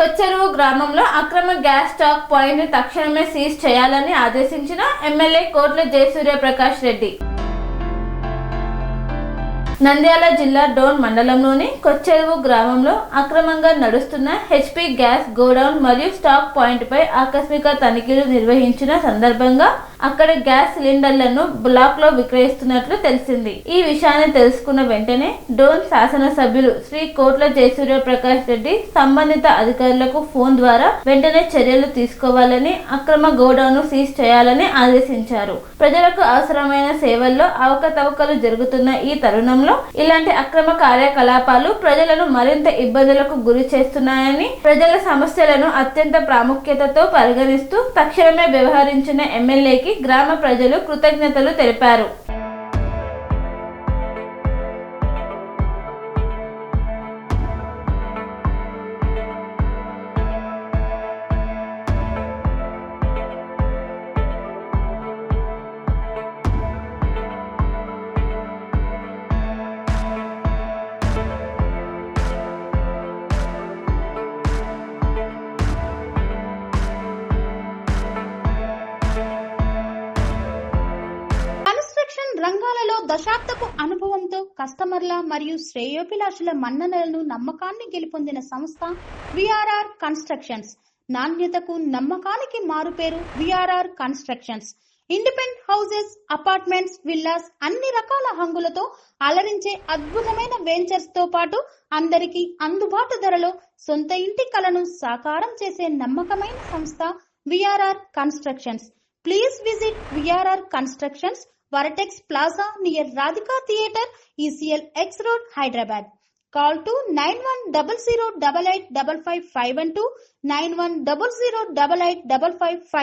కొచ్చెరువు గ్రామంలో అక్రమ gas stock point ని తక్షణమే సీజ్ చేయాలని ఆదేశించిన ఎమ్మెల్యే కోట్ల జయసూర్యప్రకాష్ రెడ్డి. నంద్యాల జిల్లా డోన్ మండలంలోని కొచ్చెరువు గ్రామంలో అక్రమంగా నడుస్తున్న హెచ్పీ గ్యాస్ గోడౌన్ మరియు స్టాక్ పాయింట్ పై ఆకస్మిక తనిఖీలు నిర్వహించిన సందర్భంగా అక్కడ గ్యాస్ సిలిండర్లను బ్లాక్ లో విక్రయిస్తున్నట్లు తెలిసింది. ఈ విషయాన్ని తెలుసుకున్న వెంటనే డోన్ శాసనసభ్యులు శ్రీ కోట్ల జయసూర్యప్రకాష్ రెడ్డి సంబంధిత అధికారులకు ఫోన్ ద్వారా వెంటనే చర్యలు తీసుకోవాలని, అక్రమ గోడౌన్ సీజ్ చేయాలని ఆదేశించారు. ప్రజలకు అవసరమైన సేవల్లో అవకతవకలు జరుగుతున్న ఈ తరుణంలో ఇలాంటి అక్రమ కార్యకలాపాలు ప్రజలను మరింత ఇబ్బందులకు గురి చేస్తున్నాయని, ప్రజల సమస్యలను అత్యంత ప్రాముఖ్యతతో పరిగణిస్తూ తక్షణమే వ్యవహరించిన ఎమ్మెల్యేకి గ్రామ ప్రజలు కృతజ్ఞతలు తెలిపారు. రంగాలలో దశాబ్దపు అనుభవంతో కస్టమర్ల మరియు శ్రేయోభిలాషుల మన్ననలను నమ్మకాన్ని గెలుపొందిన సంస్థ విఆర్ఆర్ కన్స్ట్రక్షన్స్. నాణ్యతకు నమ్మకానికి మారుపేరు VRR constructions. Independent houses, apartments, villas అన్ని రకాల హంగులతో అలరించే అద్భుతమైన వెంచర్స్ తో పాటు అందరికీ అందుబాటు ధరలో సొంత ఇంటి కలను సాకారం చేసే నమ్మకమైన సంస్థ VRR constructions. Please visit VRR constructions, Varatex Plaza near Radhika Theatre, ECL X Road, Hyderabad. Call to 910088555512, 9100885559.